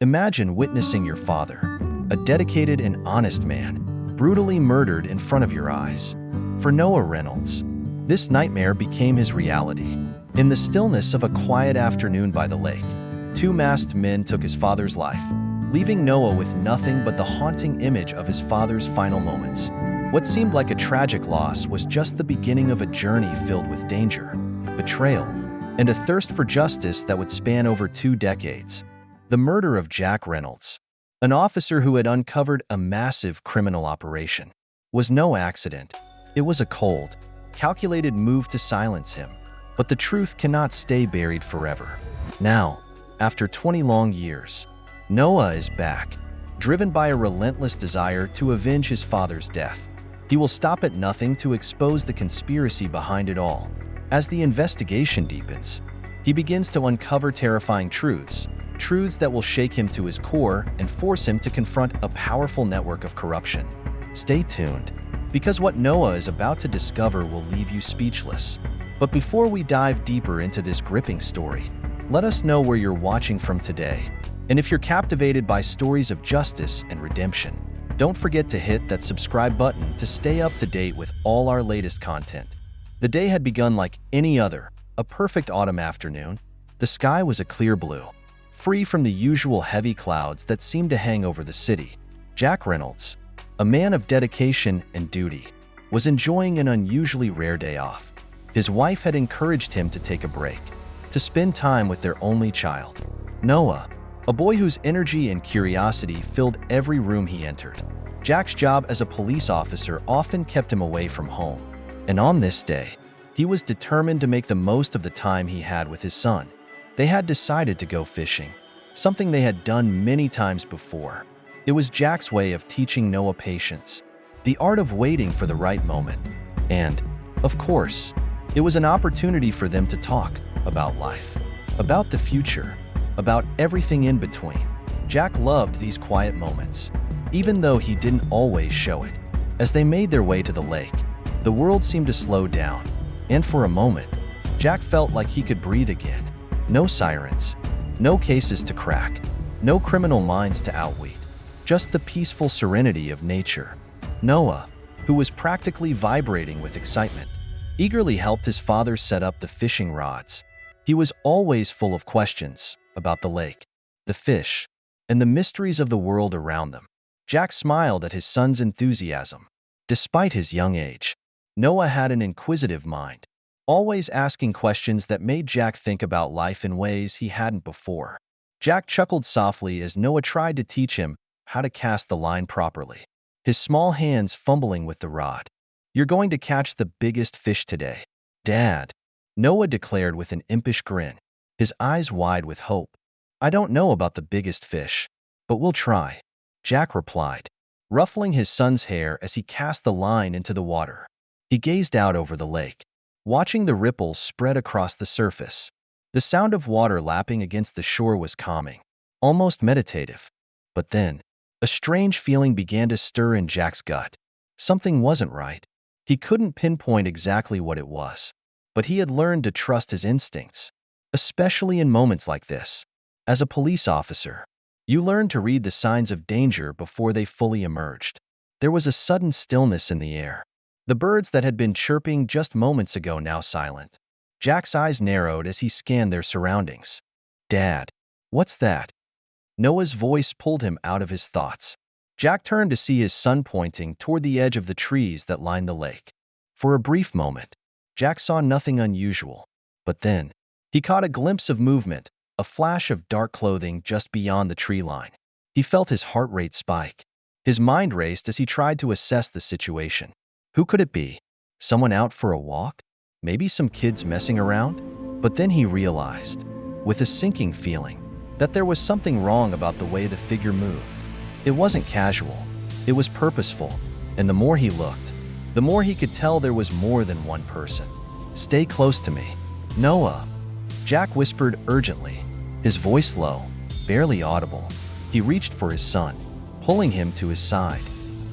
Imagine witnessing your father, a dedicated and honest man, brutally murdered in front of your eyes. For Noah Reynolds, this nightmare became his reality. In the stillness of a quiet afternoon by the lake, two masked men took his father's life, leaving Noah with nothing but the haunting image of his father's final moments. What seemed like a tragic loss was just the beginning of a journey filled with danger, betrayal, and a thirst for justice that would span over 2 decades. The murder of Jack Reynolds, an officer who had uncovered a massive criminal operation, was no accident. It was a cold, calculated move to silence him. But the truth cannot stay buried forever. Now, after 20 long years, Noah is back, driven by a relentless desire to avenge his father's death. He will stop at nothing to expose the conspiracy behind it all. As the investigation deepens, he begins to uncover terrifying truths that will shake him to his core and force him to confront a powerful network of corruption. Stay tuned, because what Noah is about to discover will leave you speechless. But before we dive deeper into this gripping story, let us know where you're watching from today. And if you're captivated by stories of justice and redemption, don't forget to hit that subscribe button to stay up to date with all our latest content. The day had begun like any other, a perfect autumn afternoon. The sky was a clear blue, free from the usual heavy clouds that seemed to hang over the city. Jack Reynolds, a man of dedication and duty, was enjoying an unusually rare day off. His wife had encouraged him to take a break, to spend time with their only child, Noah, a boy whose energy and curiosity filled every room he entered. Jack's job as a police officer often kept him away from home, and on this day, he was determined to make the most of the time he had with his son. They had decided to go fishing, something they had done many times before. It was Jack's way of teaching Noah patience, the art of waiting for the right moment, and, of course, it was an opportunity for them to talk about life, about the future, about everything in between. Jack loved these quiet moments, even though he didn't always show it. As they made their way to the lake, the world seemed to slow down, and for a moment, Jack felt like he could breathe again. No sirens, no cases to crack, no criminal minds to outweed, just the peaceful serenity of nature. Noah, who was practically vibrating with excitement, eagerly helped his father set up the fishing rods. He was always full of questions about the lake, the fish, and the mysteries of the world around them. Jack smiled at his son's enthusiasm. Despite his young age, Noah had an inquisitive mind, always asking questions that made Jack think about life in ways he hadn't before. Jack chuckled softly as Noah tried to teach him how to cast the line properly, his small hands fumbling with the rod. "You're going to catch the biggest fish today, Dad," Noah declared with an impish grin, his eyes wide with hope. "I don't know about the biggest fish, but we'll try," Jack replied, ruffling his son's hair as he cast the line into the water. He gazed out over the lake, watching the ripples spread across the surface. The sound of water lapping against the shore was calming, almost meditative. But then, a strange feeling began to stir in Jack's gut. Something wasn't right. He couldn't pinpoint exactly what it was, but he had learned to trust his instincts, especially in moments like this. As a police officer, you learn to read the signs of danger before they fully emerged. There was a sudden stillness in the air. The birds that had been chirping just moments ago now silent. Jack's eyes narrowed as he scanned their surroundings. "Dad, what's that?" Noah's voice pulled him out of his thoughts. Jack turned to see his son pointing toward the edge of the trees that lined the lake. For a brief moment, Jack saw nothing unusual. But then, he caught a glimpse of movement, a flash of dark clothing just beyond the tree line. He felt his heart rate spike. His mind raced as he tried to assess the situation. Who could it be? Someone out for a walk? Maybe some kids messing around? But then he realized, with a sinking feeling, that there was something wrong about the way the figure moved. It wasn't casual. It was purposeful. And the more he looked, the more he could tell there was more than one person. "Stay close to me, Noah," Jack whispered urgently, his voice low, barely audible. He reached for his son, pulling him to his side.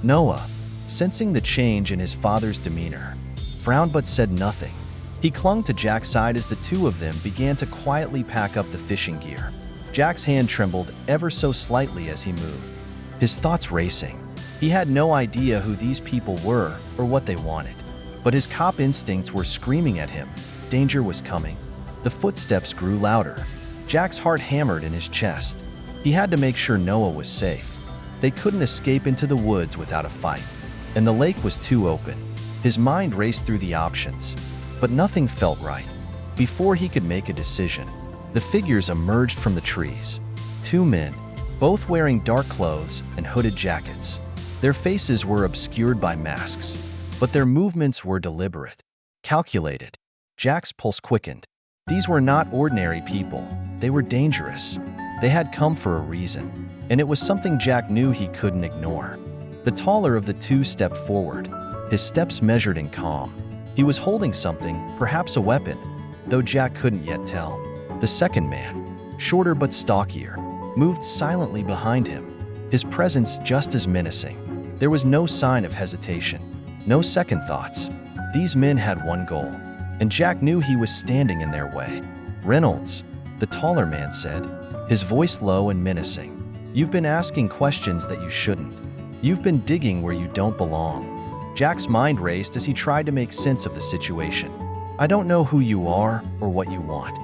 Noah, sensing the change in his father's demeanor, frowned but said nothing. He clung to Jack's side as the two of them began to quietly pack up the fishing gear. Jack's hand trembled ever so slightly as he moved, his thoughts racing. He had no idea who these people were or what they wanted, but his cop instincts were screaming at him. Danger was coming. The footsteps grew louder. Jack's heart hammered in his chest. He had to make sure Noah was safe. They couldn't escape into the woods without a fight, and the lake was too open. His mind raced through the options, but nothing felt right. Before he could make a decision, the figures emerged from the trees. Two men, both wearing dark clothes and hooded jackets. Their faces were obscured by masks, but their movements were deliberate, calculated. Jack's pulse quickened. These were not ordinary people. They were dangerous. They had come for a reason, and it was something Jack knew he couldn't ignore. The taller of the two stepped forward, his steps measured in calm. He was holding something, perhaps a weapon, though Jack couldn't yet tell. The second man, shorter but stockier, moved silently behind him, his presence just as menacing. There was no sign of hesitation, no second thoughts. These men had one goal, and Jack knew he was standing in their way. "Reynolds," the taller man said, his voice low and menacing. "You've been asking questions that you shouldn't. You've been digging where you don't belong." Jack's mind raced as he tried to make sense of the situation. "I don't know who you are or what you want,"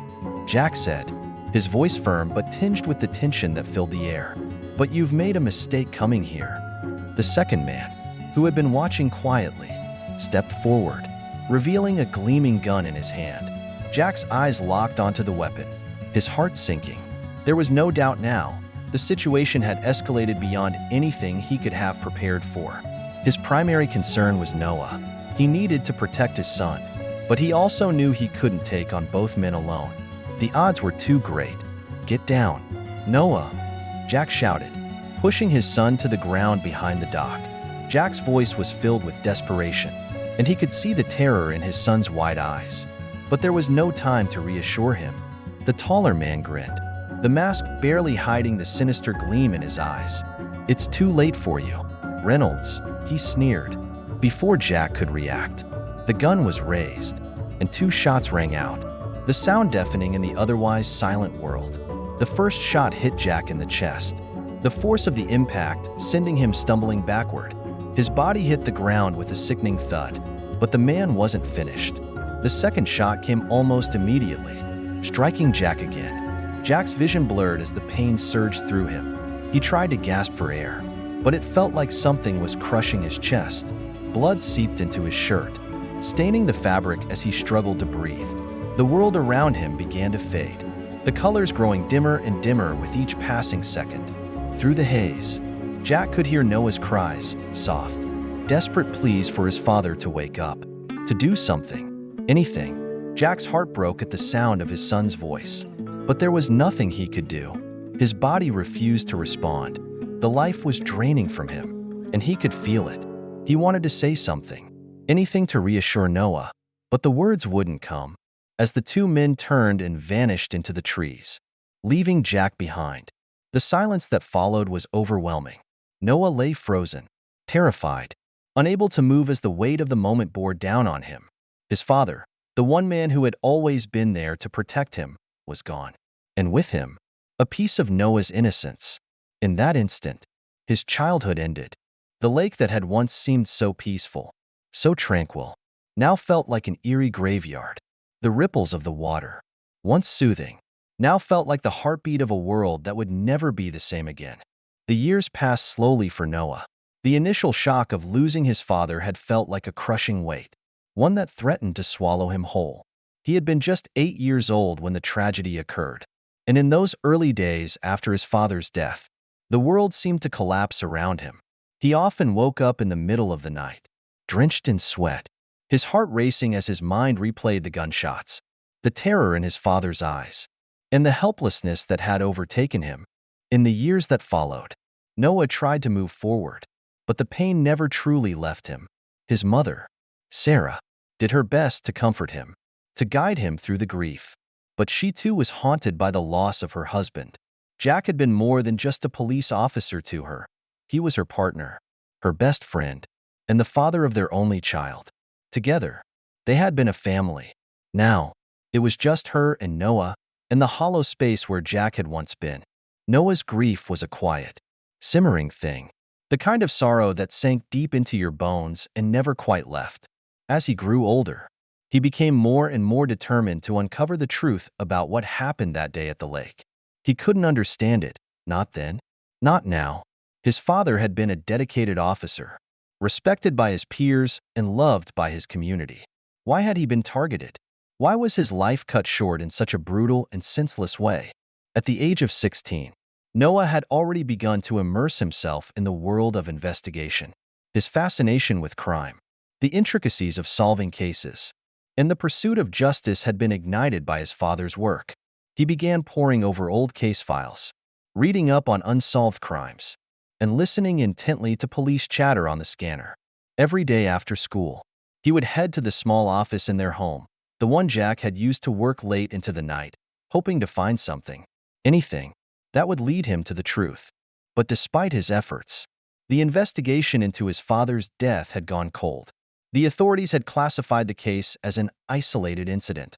Jack said, his voice firm but tinged with the tension that filled the air. "But you've made a mistake coming here." The second man, who had been watching quietly, stepped forward, revealing a gleaming gun in his hand. Jack's eyes locked onto the weapon, his heart sinking. There was no doubt now. The situation had escalated beyond anything he could have prepared for. His primary concern was Noah. He needed to protect his son, but he also knew he couldn't take on both men alone. The odds were too great. "Get down, Noah," Jack shouted, pushing his son to the ground behind the dock. Jack's voice was filled with desperation, and he could see the terror in his son's wide eyes. But there was no time to reassure him. The taller man grinned, the mask barely hiding the sinister gleam in his eyes. "It's too late for you, Reynolds," he sneered. Before Jack could react, the gun was raised, and two shots rang out, the sound deafening in the otherwise silent world. The first shot hit Jack in the chest, the force of the impact sending him stumbling backward. His body hit the ground with a sickening thud, but the man wasn't finished. The second shot came almost immediately, striking Jack again. Jack's vision blurred as the pain surged through him. He tried to gasp for air, but it felt like something was crushing his chest. Blood seeped into his shirt, staining the fabric as he struggled to breathe. The world around him began to fade, the colors growing dimmer and dimmer with each passing second. Through the haze, Jack could hear Noah's cries, soft, desperate pleas for his father to wake up, to do something, anything. Jack's heart broke at the sound of his son's voice, but there was nothing he could do. His body refused to respond. The life was draining from him, and he could feel it. He wanted to say something, anything to reassure Noah, but the words wouldn't come. As the two men turned and vanished into the trees, leaving Jack behind, the silence that followed was overwhelming. Noah lay frozen, terrified, unable to move as the weight of the moment bore down on him. His father, the one man who had always been there to protect him, was gone. And with him, a piece of Noah's innocence. In that instant, his childhood ended. The lake that had once seemed so peaceful, so tranquil, now felt like an eerie graveyard. The ripples of the water, once soothing, now felt like the heartbeat of a world that would never be the same again. The years passed slowly for Noah. The initial shock of losing his father had felt like a crushing weight, one that threatened to swallow him whole. He had been just 8 years old when the tragedy occurred, and in those early days after his father's death, the world seemed to collapse around him. He often woke up in the middle of the night, drenched in sweat, his heart racing as his mind replayed the gunshots, the terror in his father's eyes, and the helplessness that had overtaken him. In the years that followed, Noah tried to move forward, but the pain never truly left him. His mother, Sarah, did her best to comfort him, to guide him through the grief, but she too was haunted by the loss of her husband. Jack had been more than just a police officer to her. He was her partner, her best friend, and the father of their only child. Together, they had been a family. Now, it was just her and Noah, In the hollow space where Jack had once been, Noah's grief was a quiet, simmering thing, the kind of sorrow that sank deep into your bones and never quite left. As he grew older, he became more and more determined to uncover the truth about what happened that day at the lake. He couldn't understand it, not then, not now. His father had been a dedicated officer, respected by his peers and loved by his community. Why had he been targeted? Why was his life cut short in such a brutal and senseless way? At the age of 16, Noah had already begun to immerse himself in the world of investigation. His fascination with crime, the intricacies of solving cases, and the pursuit of justice had been ignited by his father's work. He began poring over old case files, reading up on unsolved crimes, and listening intently to police chatter on the scanner. Every day after school, he would head to the small office in their home, the one Jack had used to work late into the night, hoping to find something, anything, that would lead him to the truth. But despite his efforts, the investigation into his father's death had gone cold. The authorities had classified the case as an isolated incident,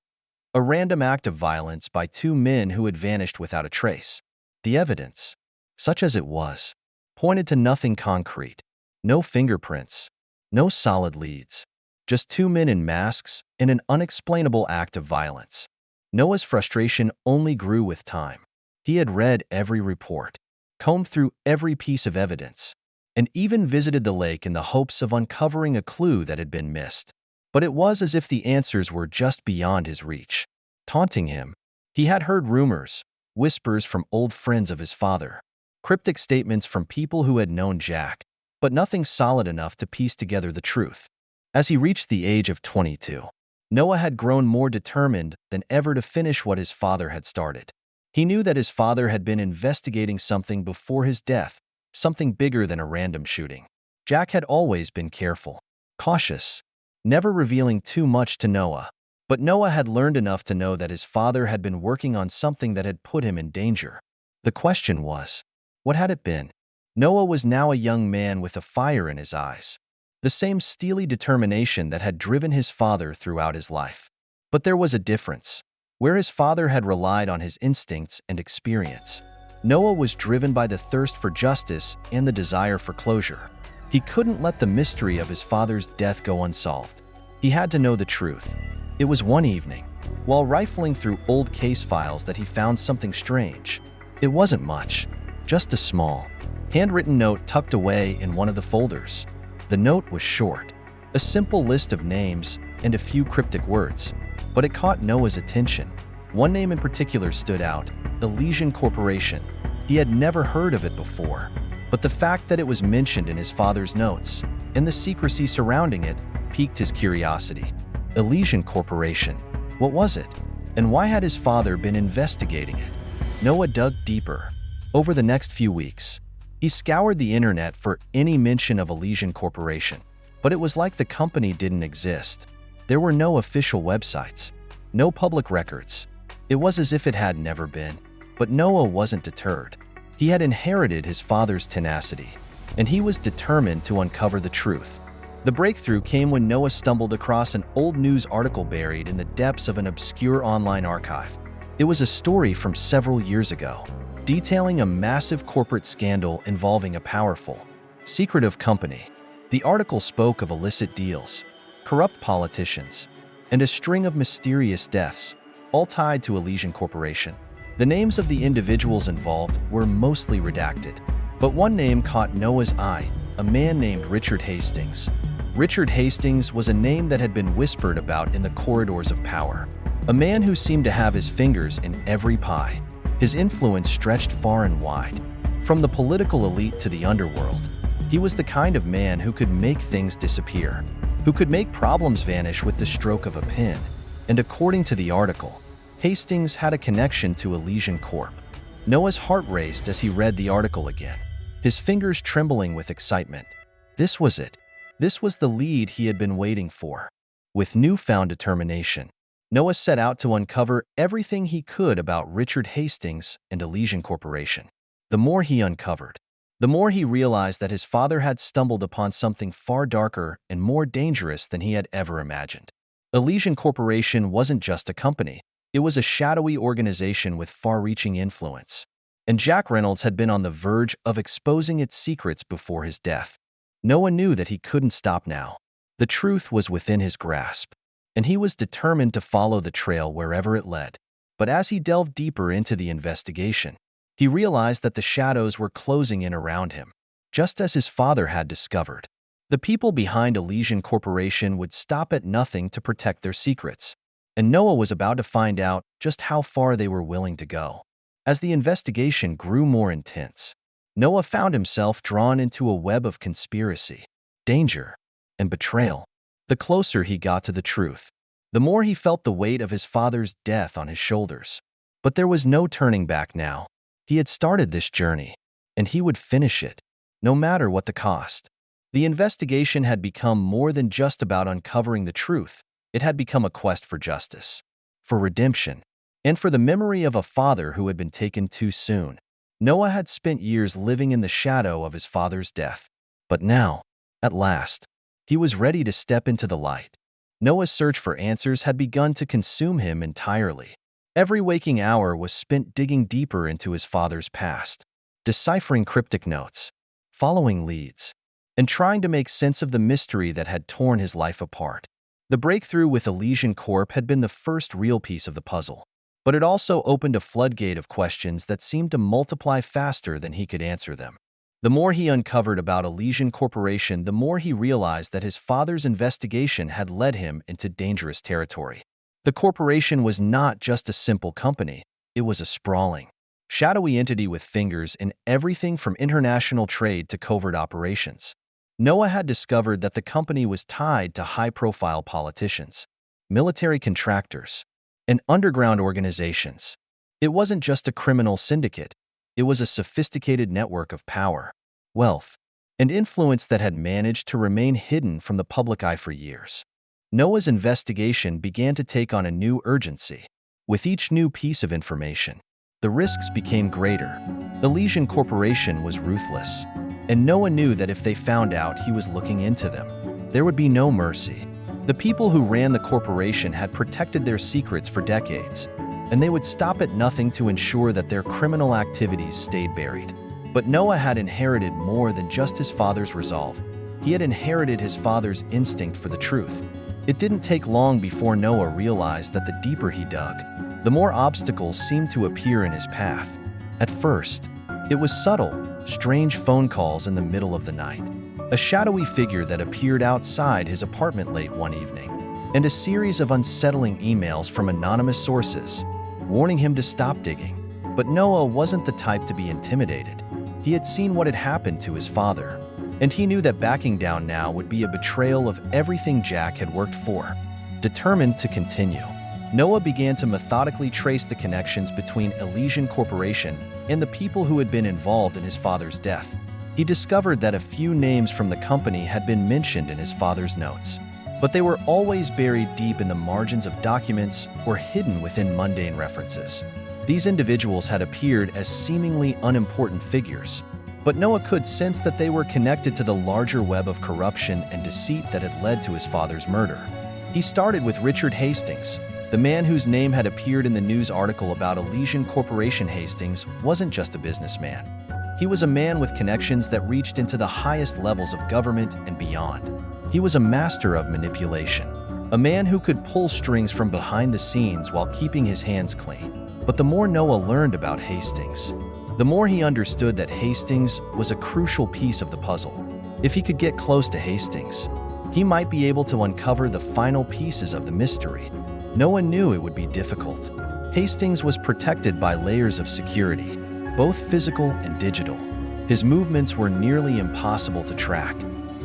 a random act of violence by two men who had vanished without a trace. The evidence, such as it was, pointed to nothing concrete, no fingerprints, no solid leads, just two men in masks and an unexplainable act of violence. Noah's frustration only grew with time. He had read every report, combed through every piece of evidence, and even visited the lake in the hopes of uncovering a clue that had been missed. But it was as if the answers were just beyond his reach. Taunting him, he had heard rumors, whispers from old friends of his father, cryptic statements from people who had known Jack, but nothing solid enough to piece together the truth. As he reached the age of 22, Noah had grown more determined than ever to finish what his father had started. He knew that his father had been investigating something before his death, something bigger than a random shooting. Jack had always been careful, cautious, never revealing too much to Noah. But Noah had learned enough to know that his father had been working on something that had put him in danger. The question was, what had it been? Noah was now a young man with a fire in his eyes, the same steely determination that had driven his father throughout his life. But there was a difference. Where his father had relied on his instincts and experience, Noah was driven by the thirst for justice and the desire for closure. He couldn't let the mystery of his father's death go unsolved. He had to know the truth. It was one evening, while rifling through old case files, that he found something strange. It wasn't much, just a small, handwritten note tucked away in one of the folders. The note was short, a simple list of names and a few cryptic words, but it caught Noah's attention. One name in particular stood out, Elysian Corporation. He had never heard of it before, but the fact that it was mentioned in his father's notes and the secrecy surrounding it piqued his curiosity. Elysian Corporation. What was it? And why had his father been investigating it? Noah dug deeper. Over the next few weeks, he scoured the internet for any mention of Elysian Corporation, but it was like the company didn't exist. There were no official websites, no public records. It was as if it had never been. But Noah wasn't deterred. He had inherited his father's tenacity, and he was determined to uncover the truth. The breakthrough came when Noah stumbled across an old news article buried in the depths of an obscure online archive. It was a story from several years ago, detailing a massive corporate scandal involving a powerful, secretive company. The article spoke of illicit deals, corrupt politicians, and a string of mysterious deaths, all tied to Elysian Corporation. The names of the individuals involved were mostly redacted, but one name caught Noah's eye, a man named Richard Hastings. Richard Hastings was a name that had been whispered about in the corridors of power, a man who seemed to have his fingers in every pie. His influence stretched far and wide, from the political elite to the underworld. He was the kind of man who could make things disappear, who could make problems vanish with the stroke of a pen. And according to the article, Hastings had a connection to Elysian Corp. Noah's heart raced as he read the article again, his fingers trembling with excitement. This was it. This was the lead he had been waiting for. With newfound determination, Noah set out to uncover everything he could about Richard Hastings and Elysian Corporation. The more he uncovered, the more he realized that his father had stumbled upon something far darker and more dangerous than he had ever imagined. Elysian Corporation wasn't just a company. It was a shadowy organization with far-reaching influence, and Jack Reynolds had been on the verge of exposing its secrets before his death. Noah knew that he couldn't stop now. The truth was within his grasp, and he was determined to follow the trail wherever it led. But as he delved deeper into the investigation, he realized that the shadows were closing in around him, just as his father had discovered. The people behind Elysian Corporation would stop at nothing to protect their secrets, and Noah was about to find out just how far they were willing to go. As the investigation grew more intense, Noah found himself drawn into a web of conspiracy, danger, and betrayal. The closer he got to the truth, the more he felt the weight of his father's death on his shoulders. But there was no turning back now. He had started this journey, and he would finish it, no matter what the cost. The investigation had become more than just about uncovering the truth. It had become a quest for justice, for redemption, and for the memory of a father who had been taken too soon. Noah had spent years living in the shadow of his father's death. But now, at last, he was ready to step into the light. Noah's search for answers had begun to consume him entirely. Every waking hour was spent digging deeper into his father's past, deciphering cryptic notes, following leads, and trying to make sense of the mystery that had torn his life apart. The breakthrough with Elysian Corp had been the first real piece of the puzzle, but it also opened a floodgate of questions that seemed to multiply faster than he could answer them. The more he uncovered about Elysian Corporation, the more he realized that his father's investigation had led him into dangerous territory. The corporation was not just a simple company, it was a sprawling, shadowy entity with fingers in everything from international trade to covert operations. Noah had discovered that the company was tied to high-profile politicians, military contractors, and underground organizations. It wasn't just a criminal syndicate, it was a sophisticated network of power, wealth, and influence that had managed to remain hidden from the public eye for years. Noah's investigation began to take on a new urgency. With each new piece of information, the risks became greater. Elysian Corporation was ruthless, and Noah knew that if they found out he was looking into them, there would be no mercy. The people who ran the corporation had protected their secrets for decades, and they would stop at nothing to ensure that their criminal activities stayed buried. But Noah had inherited more than just his father's resolve. He had inherited his father's instinct for the truth. It didn't take long before Noah realized that the deeper he dug, the more obstacles seemed to appear in his path. At first, it was subtle, strange phone calls in the middle of the night, a shadowy figure that appeared outside his apartment late one evening, and a series of unsettling emails from anonymous sources, warning him to stop digging. But Noah wasn't the type to be intimidated. He had seen what had happened to his father, and he knew that backing down now would be a betrayal of everything Jack had worked for. Determined to continue, Noah began to methodically trace the connections between Elysian Corporation and the people who had been involved in his father's death. He discovered that a few names from the company had been mentioned in his father's notes, but they were always buried deep in the margins of documents or hidden within mundane references. These individuals had appeared as seemingly unimportant figures, but Noah could sense that they were connected to the larger web of corruption and deceit that had led to his father's murder. He started with Richard Hastings, the man whose name had appeared in the news article about Elysian Corporation. Hastings wasn't just a businessman. He was a man with connections that reached into the highest levels of government and beyond. He was a master of manipulation, a man who could pull strings from behind the scenes while keeping his hands clean. But the more Noah learned about Hastings, the more he understood that Hastings was a crucial piece of the puzzle. If he could get close to Hastings, he might be able to uncover the final pieces of the mystery. Noah knew it would be difficult. Hastings was protected by layers of security, both physical and digital. His movements were nearly impossible to track,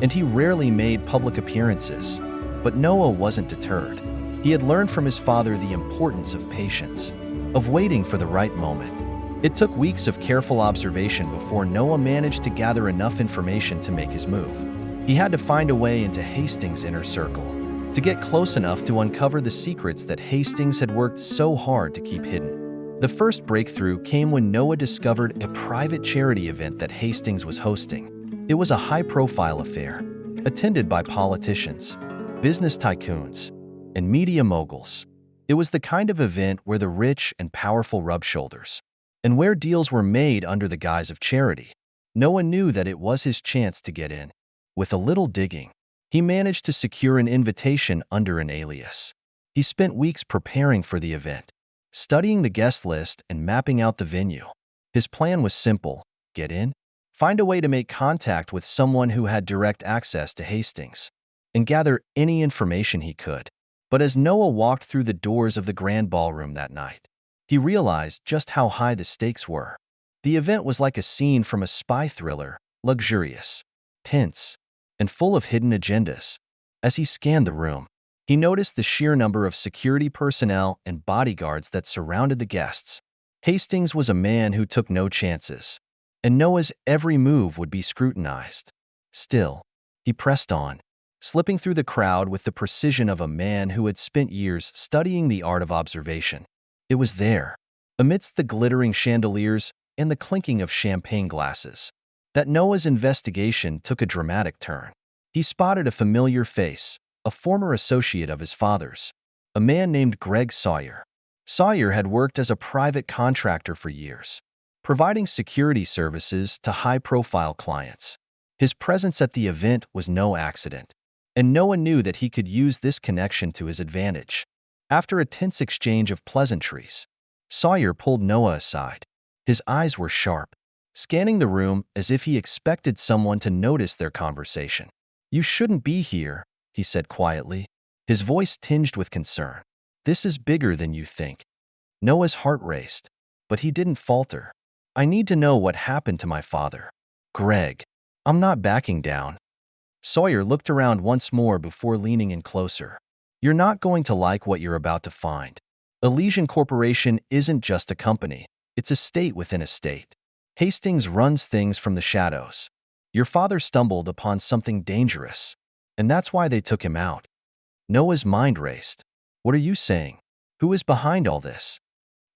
and he rarely made public appearances. But Noah wasn't deterred. He had learned from his father the importance of patience, of waiting for the right moment. It took weeks of careful observation before Noah managed to gather enough information to make his move. He had to find a way into Hastings' inner circle, to get close enough to uncover the secrets that Hastings had worked so hard to keep hidden. The first breakthrough came when Noah discovered a private charity event that Hastings was hosting. It was a high-profile affair, attended by politicians, business tycoons, and media moguls. It was the kind of event where the rich and powerful rubbed shoulders, and where deals were made under the guise of charity. Noah knew that it was his chance to get in. With a little digging, he managed to secure an invitation under an alias. He spent weeks preparing for the event, studying the guest list and mapping out the venue. His plan was simple: get in, find a way to make contact with someone who had direct access to Hastings, and gather any information he could. But as Noah walked through the doors of the grand ballroom that night, he realized just how high the stakes were. The event was like a scene from a spy thriller, luxurious, tense, and full of hidden agendas. As he scanned the room, he noticed the sheer number of security personnel and bodyguards that surrounded the guests. Hastings was a man who took no chances, and Noah's every move would be scrutinized. Still, he pressed on, slipping through the crowd with the precision of a man who had spent years studying the art of observation. It was there, amidst the glittering chandeliers and the clinking of champagne glasses, that Noah's investigation took a dramatic turn. He spotted a familiar face, a former associate of his father's, a man named Greg Sawyer. Sawyer had worked as a private contractor for years, providing security services to high-profile clients. His presence at the event was no accident, and Noah knew that he could use this connection to his advantage. After a tense exchange of pleasantries, Sawyer pulled Noah aside. His eyes were sharp, scanning the room as if he expected someone to notice their conversation. "You shouldn't be here," he said quietly, his voice tinged with concern. "This is bigger than you think." Noah's heart raced, but he didn't falter. "I need to know what happened to my father. Greg, I'm not backing down." Sawyer looked around once more before leaning in closer. "You're not going to like what you're about to find. Elysian Corporation isn't just a company, it's a state within a state. Hastings runs things from the shadows. Your father stumbled upon something dangerous, and that's why they took him out." Noah's mind raced. "What are you saying? Who is behind all this?"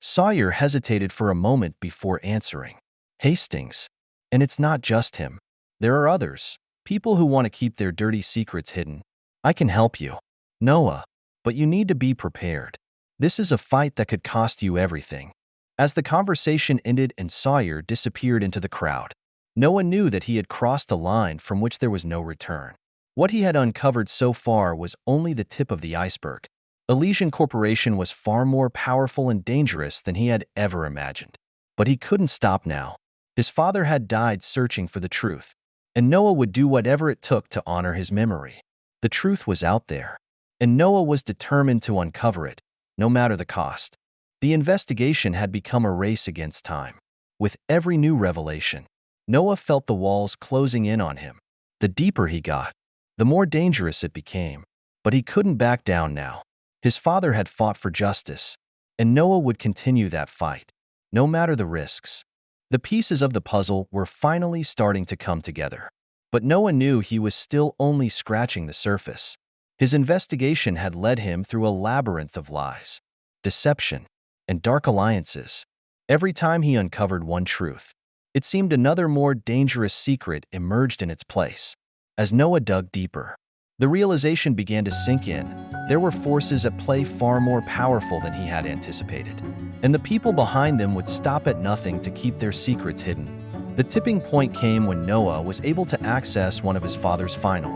Sawyer hesitated for a moment before answering. "Hastings. And it's not just him. There are others, people who want to keep their dirty secrets hidden. I can help you, Noah, but you need to be prepared. This is a fight that could cost you everything." As the conversation ended and Sawyer disappeared into the crowd, Noah knew that he had crossed a line from which there was no return. What he had uncovered so far was only the tip of the iceberg. Elysian Corporation was far more powerful and dangerous than he had ever imagined. But he couldn't stop now. His father had died searching for the truth, and Noah would do whatever it took to honor his memory. The truth was out there, and Noah was determined to uncover it, no matter the cost. The investigation had become a race against time. With every new revelation, Noah felt the walls closing in on him. The deeper he got, the more dangerous it became. But he couldn't back down now. His father had fought for justice, and Noah would continue that fight, no matter the risks. The pieces of the puzzle were finally starting to come together. But Noah knew he was still only scratching the surface. His investigation had led him through a labyrinth of lies, deception, and dark alliances. Every time he uncovered one truth, it seemed another more dangerous secret emerged in its place. As Noah dug deeper, the realization began to sink in. There were forces at play far more powerful than he had anticipated, and the people behind them would stop at nothing to keep their secrets hidden. The tipping point came when Noah was able to access one of his father's final,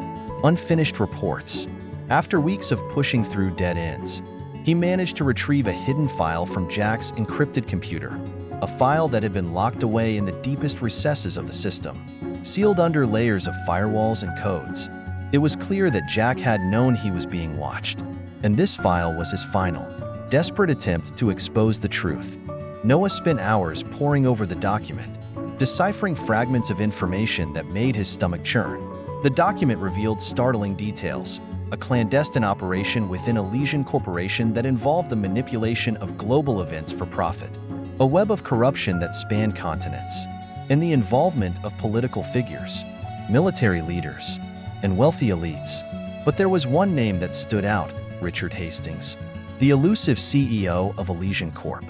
unfinished reports. After weeks of pushing through dead ends, he managed to retrieve a hidden file from Jack's encrypted computer, a file that had been locked away in the deepest recesses of the system, sealed under layers of firewalls and codes. It was clear that Jack had known he was being watched, and this file was his final, desperate attempt to expose the truth. Noah spent hours poring over the document, deciphering fragments of information that made his stomach churn. The document revealed startling details: a clandestine operation within Elysian Corporation that involved the manipulation of global events for profit, a web of corruption that spanned continents, and the involvement of political figures, military leaders, and wealthy elites. But there was one name that stood out: Richard Hastings, the elusive CEO of Elysian Corp.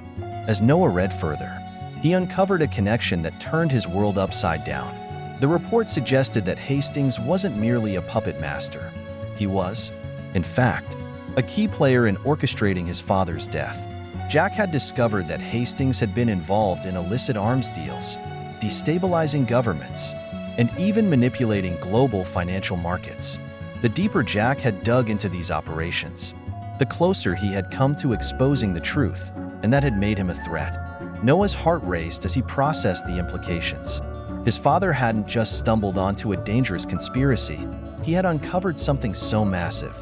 As Noah read further, he uncovered a connection that turned his world upside down. The report suggested that Hastings wasn't merely a puppet master. He was, in fact, a key player in orchestrating his father's death. Jack had discovered that Hastings had been involved in illicit arms deals, destabilizing governments, and even manipulating global financial markets. The deeper Jack had dug into these operations, the closer he had come to exposing the truth, and that had made him a threat. Noah's heart raced as he processed the implications. His father hadn't just stumbled onto a dangerous conspiracy, he had uncovered something so massive,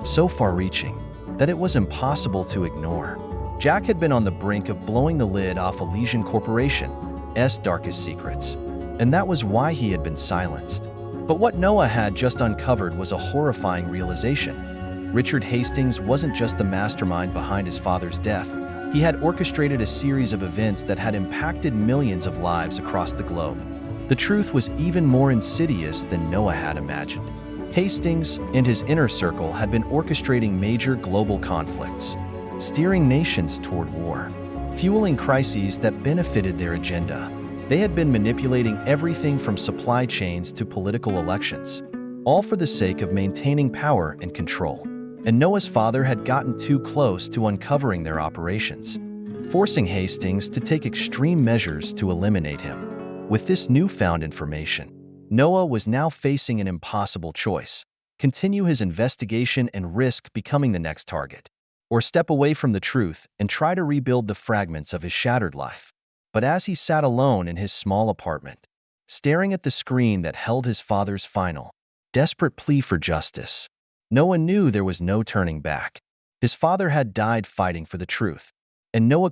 so far-reaching, that it was impossible to ignore. Jack had been on the brink of blowing the lid off Elysian Corporation's darkest secrets, and that was why he had been silenced. But what Noah had just uncovered was a horrifying realization. Richard Hastings wasn't just the mastermind behind his father's death. He had orchestrated a series of events that had impacted millions of lives across the globe. The truth was even more insidious than Noah had imagined. Hastings and his inner circle had been orchestrating major global conflicts, steering nations toward war, fueling crises that benefited their agenda. They had been manipulating everything from supply chains to political elections, all for the sake of maintaining power and control. And Noah's father had gotten too close to uncovering their operations, forcing Hastings to take extreme measures to eliminate him. With this newfound information, Noah was now facing an impossible choice: continue his investigation and risk becoming the next target, or step away from the truth and try to rebuild the fragments of his shattered life. But as he sat alone in his small apartment, staring at the screen that held his father's final, desperate plea for justice, Noah knew there was no turning back. His father had died fighting for the truth, and Noah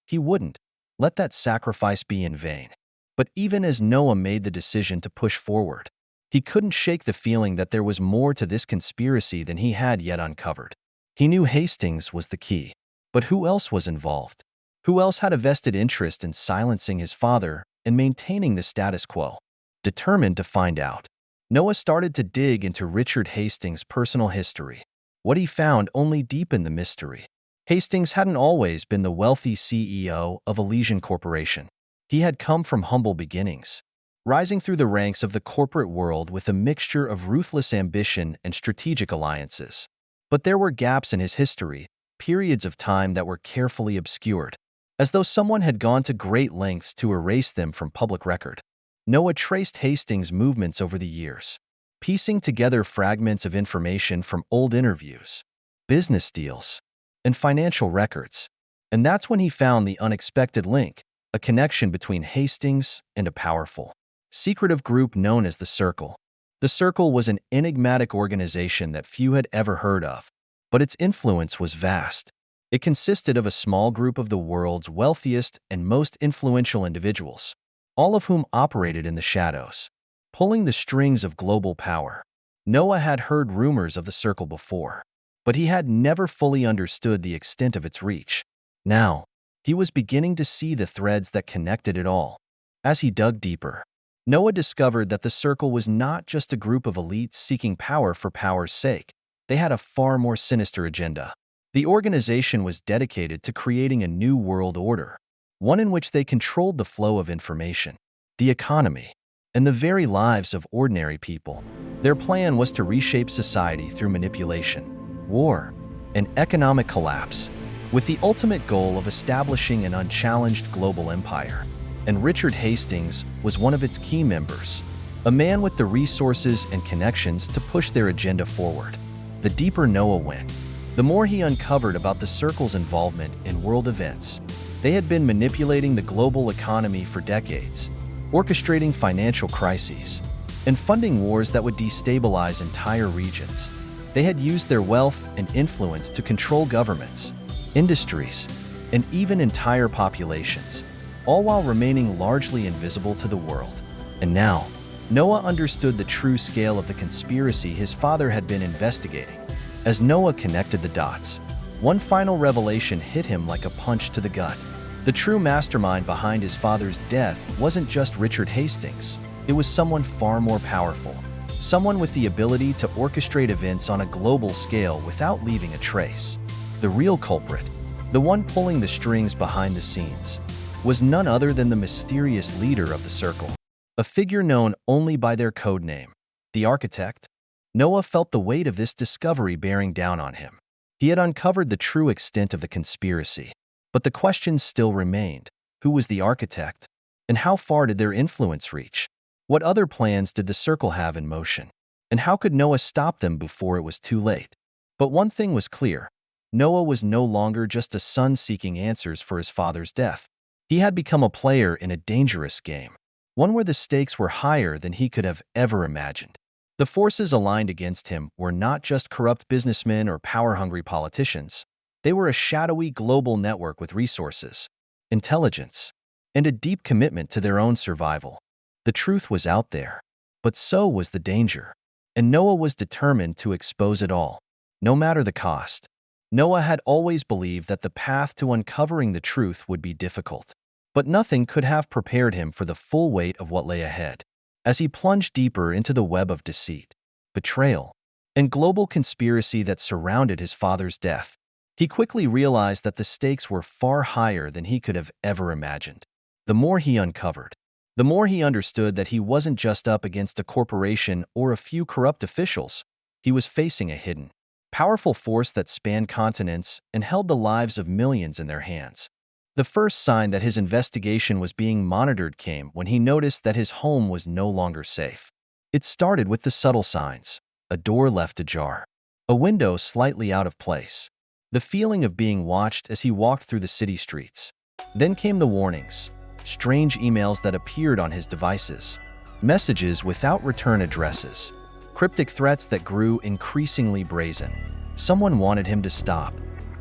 he wouldn't, let that sacrifice be in vain. But even as Noah made the decision to push forward, he couldn't shake the feeling that there was more to this conspiracy than he had yet uncovered. He knew Hastings was the key, but who else was involved? Who else had a vested interest in silencing his father and maintaining the status quo? Determined to find out, Noah started to dig into Richard Hastings' personal history. What he found only deepened the mystery. Hastings hadn't always been the wealthy CEO of Elysian Corporation. He had come from humble beginnings, rising through the ranks of the corporate world with a mixture of ruthless ambition and strategic alliances. But there were gaps in his history, periods of time that were carefully obscured, as though someone had gone to great lengths to erase them from public record. Noah traced Hastings' movements over the years, piecing together fragments of information from old interviews, business deals, and financial records. And that's when he found the unexpected link: a connection between Hastings and a powerful, secretive group known as the Circle. The Circle was an enigmatic organization that few had ever heard of, but its influence was vast. It consisted of a small group of the world's wealthiest and most influential individuals, all of whom operated in the shadows, pulling the strings of global power. Noah had heard rumors of the Circle before, but he had never fully understood the extent of its reach. Now, he was beginning to see the threads that connected it all. As he dug deeper, Noah discovered that the Circle was not just a group of elites seeking power for power's sake. They had a far more sinister agenda. The organization was dedicated to creating a new world order, one in which they controlled the flow of information, the economy, and the very lives of ordinary people. Their plan was to reshape society through manipulation, war, and economic collapse, with the ultimate goal of establishing an unchallenged global empire. And Richard Hastings was one of its key members, a man with the resources and connections to push their agenda forward. The deeper Noah went, the more he uncovered about the Circle's involvement in world events. They had been manipulating the global economy for decades, orchestrating financial crises, and funding wars that would destabilize entire regions. They had used their wealth and influence to control governments, industries, and even entire populations, all while remaining largely invisible to the world. And now, Noah understood the true scale of the conspiracy his father had been investigating. As Noah connected the dots, one final revelation hit him like a punch to the gut. The true mastermind behind his father's death wasn't just Richard Hastings. It was someone far more powerful, someone with the ability to orchestrate events on a global scale without leaving a trace. The real culprit, the one pulling the strings behind the scenes, was none other than the mysterious leader of the Circle, a figure known only by their code name, the Architect. Noah felt the weight of this discovery bearing down on him. He had uncovered the true extent of the conspiracy. But the questions still remained. Who was the architect? And how far did their influence reach? What other plans did the circle have in motion? And how could Noah stop them before it was too late? But one thing was clear. Noah was no longer just a son seeking answers for his father's death. He had become a player in a dangerous game, one where the stakes were higher than he could have ever imagined. The forces aligned against him were not just corrupt businessmen or power-hungry politicians. They were a shadowy global network with resources, intelligence, and a deep commitment to their own survival. The truth was out there, but so was the danger, and Noah was determined to expose it all, no matter the cost. Noah had always believed that the path to uncovering the truth would be difficult, but nothing could have prepared him for the full weight of what lay ahead. As he plunged deeper into the web of deceit, betrayal, and global conspiracy that surrounded his father's death, he quickly realized that the stakes were far higher than he could have ever imagined. The more he uncovered, the more he understood that he wasn't just up against a corporation or a few corrupt officials. He was facing a hidden, powerful force that spanned continents and held the lives of millions in their hands. The first sign that his investigation was being monitored came when he noticed that his home was no longer safe. It started with the subtle signs: a door left ajar, a window slightly out of place, the feeling of being watched as he walked through the city streets. Then came the warnings, strange emails that appeared on his devices, messages without return addresses, cryptic threats that grew increasingly brazen. Someone wanted him to stop,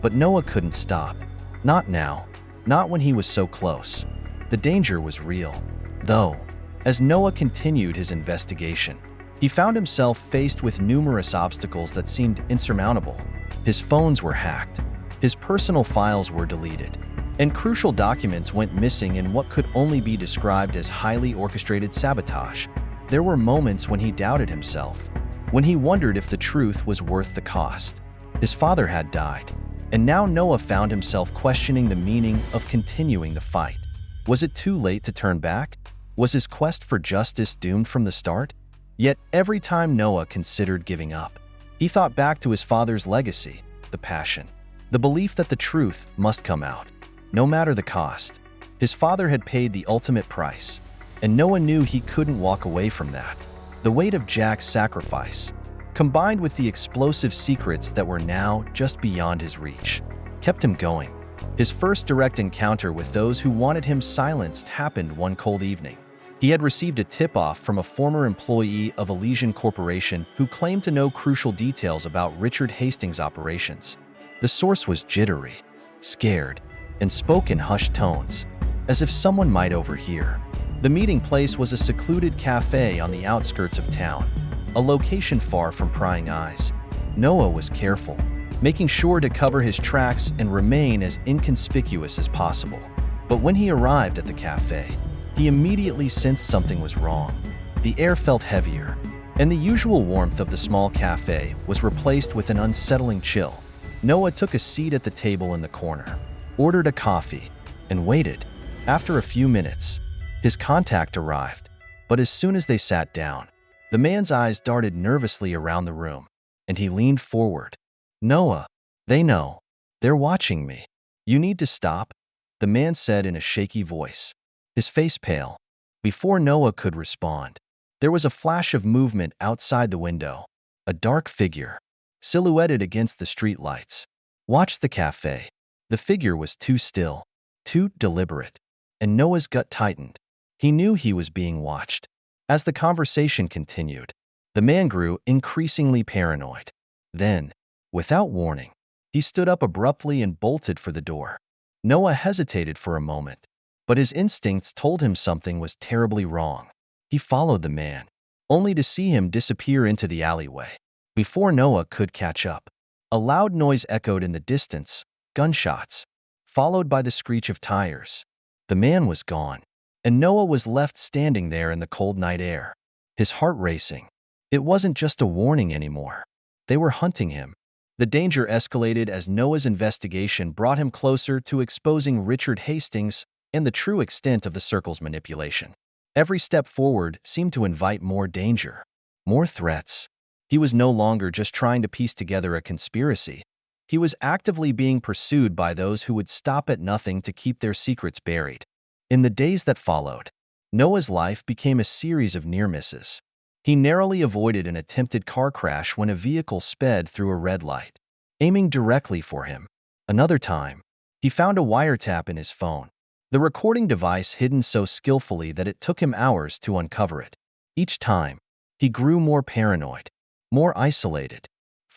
but Noah couldn't stop. Not now. Not when he was so close. The danger was real, though. As Noah continued his investigation, he found himself faced with numerous obstacles that seemed insurmountable. His phones were hacked, his personal files were deleted, and crucial documents went missing in what could only be described as highly orchestrated sabotage. There were moments when he doubted himself, when he wondered if the truth was worth the cost. His father had died, and now Noah found himself questioning the meaning of continuing the fight. Was it too late to turn back? Was his quest for justice doomed from the start? Yet every time Noah considered giving up, he thought back to his father's legacy, the passion, the belief that the truth must come out, no matter the cost. His father had paid the ultimate price, and Noah knew he couldn't walk away from that. The weight of Jack's sacrifice, combined with the explosive secrets that were now just beyond his reach, kept him going. His first direct encounter with those who wanted him silenced happened one cold evening. He had received a tip-off from a former employee of Elysian Corporation who claimed to know crucial details about Richard Hastings' operations. The source was jittery, scared, and spoke in hushed tones, as if someone might overhear. The meeting place was a secluded cafe on the outskirts of town, a location far from prying eyes. Noah was careful, making sure to cover his tracks and remain as inconspicuous as possible. But when he arrived at the cafe, he immediately sensed something was wrong. The air felt heavier, and the usual warmth of the small cafe was replaced with an unsettling chill. Noah took a seat at the table in the corner, ordered a coffee, and waited. After a few minutes, his contact arrived, but as soon as they sat down, the man's eyes darted nervously around the room, and he leaned forward. "Noah, they know. They're watching me. You need to stop," the man said in a shaky voice, his face pale. Before Noah could respond, there was a flash of movement outside the window, a dark figure, silhouetted against the streetlights. Watched the cafe. The figure was too still, too deliberate, and Noah's gut tightened. He knew he was being watched. As the conversation continued, the man grew increasingly paranoid. Then, without warning, he stood up abruptly and bolted for the door. Noah hesitated for a moment, but his instincts told him something was terribly wrong. He followed the man, only to see him disappear into the alleyway. Before Noah could catch up, a loud noise echoed in the distance, gunshots, followed by the screech of tires. The man was gone, and Noah was left standing there in the cold night air, his heart racing. It wasn't just a warning anymore. They were hunting him. The danger escalated as Noah's investigation brought him closer to exposing Richard Hastings and the true extent of the circle's manipulation. Every step forward seemed to invite more danger, more threats. He was no longer just trying to piece together a conspiracy. He was actively being pursued by those who would stop at nothing to keep their secrets buried. In the days that followed, Noah's life became a series of near misses. He narrowly avoided an attempted car crash when a vehicle sped through a red light, aiming directly for him. Another time, he found a wiretap in his phone, the recording device hidden so skillfully that it took him hours to uncover it. Each time, he grew more paranoid, more isolated.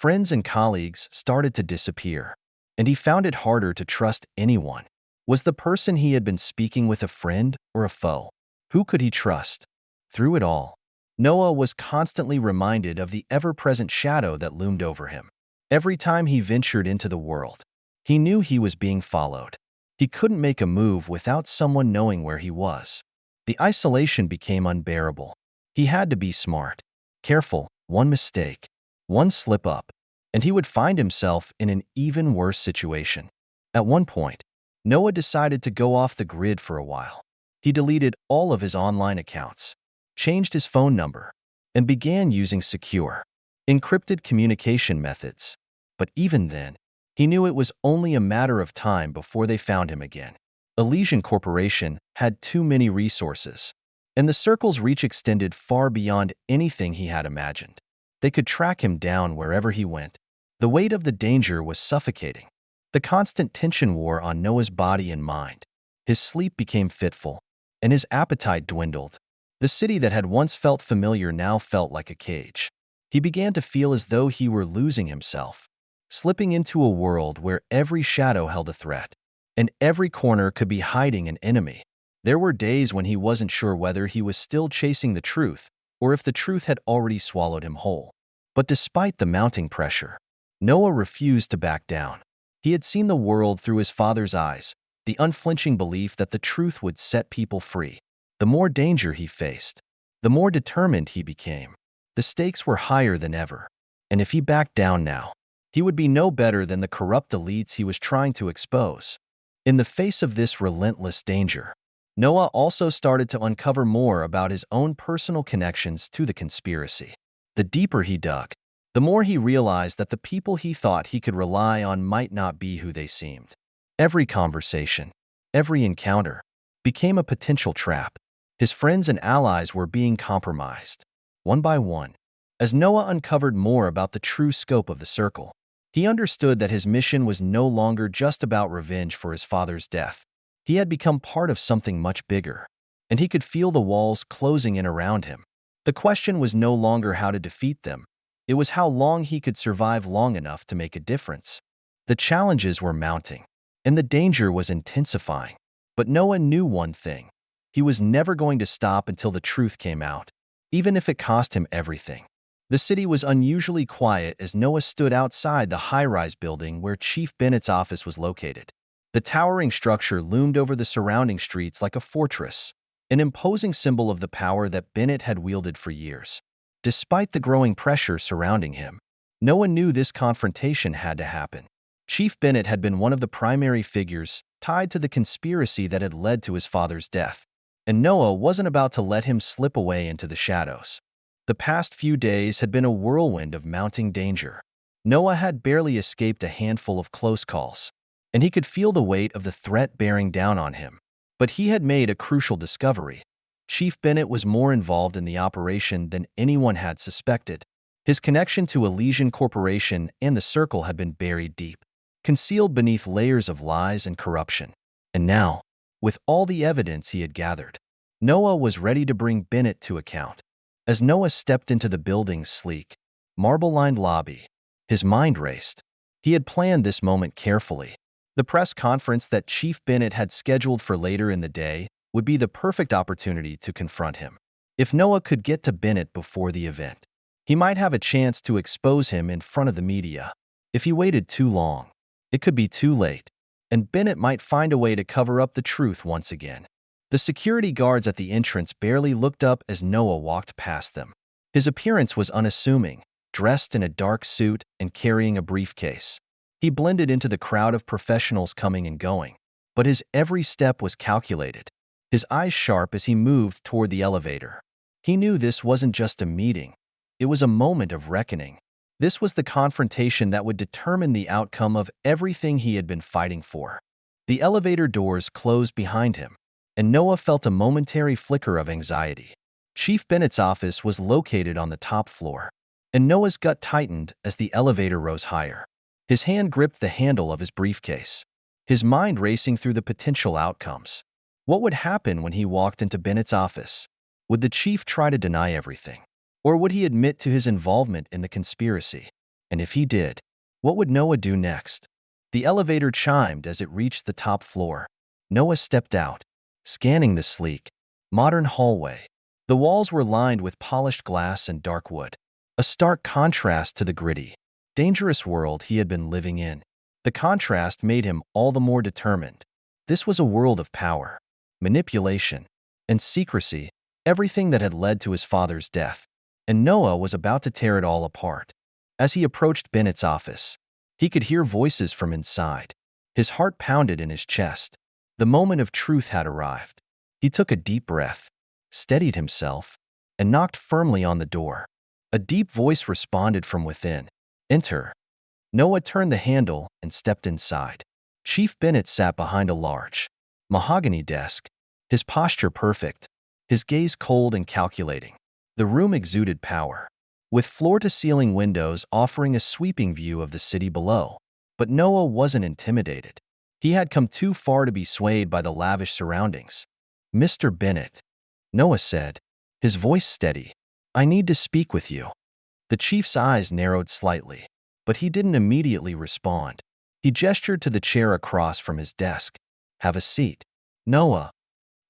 Friends and colleagues started to disappear, and he found it harder to trust anyone. Was the person he had been speaking with a friend or a foe? Who could he trust? Through it all, Noah was constantly reminded of the ever-present shadow that loomed over him. Every time he ventured into the world, he knew he was being followed. He couldn't make a move without someone knowing where he was. The isolation became unbearable. He had to be smart, careful. One mistake, one slip-up, and he would find himself in an even worse situation. At one point, Noah decided to go off the grid for a while. He deleted all of his online accounts, changed his phone number, and began using secure, encrypted communication methods. But even then, he knew it was only a matter of time before they found him again. Elysian Corporation had too many resources, and the circle's reach extended far beyond anything he had imagined. They could track him down wherever he went. The weight of the danger was suffocating. The constant tension wore on Noah's body and mind. His sleep became fitful, and his appetite dwindled. The city that had once felt familiar now felt like a cage. He began to feel as though he were losing himself, slipping into a world where every shadow held a threat, and every corner could be hiding an enemy. There were days when he wasn't sure whether he was still chasing the truth or if the truth had already swallowed him whole. But despite the mounting pressure, Noah refused to back down. He had seen the world through his father's eyes, the unflinching belief that the truth would set people free. The more danger he faced, the more determined he became. The stakes were higher than ever, and if he backed down now, he would be no better than the corrupt elites he was trying to expose. In the face of this relentless danger, Noah also started to uncover more about his own personal connections to the conspiracy. The deeper he dug, the more he realized that the people he thought he could rely on might not be who they seemed. Every conversation, every encounter, became a potential trap. His friends and allies were being compromised, one by one. As Noah uncovered more about the true scope of the circle, he understood that his mission was no longer just about revenge for his father's death. He had become part of something much bigger, and he could feel the walls closing in around him. The question was no longer how to defeat them. It was how long he could survive long enough to make a difference. The challenges were mounting, and the danger was intensifying. But Noah knew one thing. He was never going to stop until the truth came out, even if it cost him everything. The city was unusually quiet as Noah stood outside the high-rise building where Chief Bennett's office was located. The towering structure loomed over the surrounding streets like a fortress, an imposing symbol of the power that Bennett had wielded for years. Despite the growing pressure surrounding him, Noah knew this confrontation had to happen. Chief Bennett had been one of the primary figures tied to the conspiracy that had led to his father's death, and Noah wasn't about to let him slip away into the shadows. The past few days had been a whirlwind of mounting danger. Noah had barely escaped a handful of close calls, and he could feel the weight of the threat bearing down on him. But he had made a crucial discovery. Chief Bennett was more involved in the operation than anyone had suspected. His connection to Elysian Corporation and the Circle had been buried deep, concealed beneath layers of lies and corruption. And now, with all the evidence he had gathered, Noah was ready to bring Bennett to account. As Noah stepped into the building's sleek, marble-lined lobby, his mind raced. He had planned this moment carefully. The press conference that Chief Bennett had scheduled for later in the day would be the perfect opportunity to confront him. If Noah could get to Bennett before the event, he might have a chance to expose him in front of the media. If he waited too long, it could be too late, and Bennett might find a way to cover up the truth once again. The security guards at the entrance barely looked up as Noah walked past them. His appearance was unassuming, dressed in a dark suit and carrying a briefcase. He blended into the crowd of professionals coming and going, but his every step was calculated, his eyes sharp as he moved toward the elevator. He knew this wasn't just a meeting. It was a moment of reckoning. This was the confrontation that would determine the outcome of everything he had been fighting for. The elevator doors closed behind him, and Noah felt a momentary flicker of anxiety. Chief Bennett's office was located on the top floor, and Noah's gut tightened as the elevator rose higher. His hand gripped the handle of his briefcase, his mind racing through the potential outcomes. What would happen when he walked into Bennett's office? Would the chief try to deny everything? Or would he admit to his involvement in the conspiracy? And if he did, what would Noah do next? The elevator chimed as it reached the top floor. Noah stepped out, scanning the sleek, modern hallway. The walls were lined with polished glass and dark wood, a stark contrast to the gritty, dangerous world he had been living in. The contrast made him all the more determined. This was a world of power, manipulation, and secrecy, everything that had led to his father's death. And Noah was about to tear it all apart. As he approached Bennett's office, he could hear voices from inside. His heart pounded in his chest. The moment of truth had arrived. He took a deep breath, steadied himself, and knocked firmly on the door. A deep voice responded from within. "Enter." Noah turned the handle and stepped inside. Chief Bennett sat behind a large, mahogany desk, his posture perfect, his gaze cold and calculating. The room exuded power, with floor-to-ceiling windows offering a sweeping view of the city below. But Noah wasn't intimidated. He had come too far to be swayed by the lavish surroundings. "Mr. Bennett," Noah said, his voice steady, "I need to speak with you." The chief's eyes narrowed slightly, but he didn't immediately respond. He gestured to the chair across from his desk. "Have a seat." "Noah,"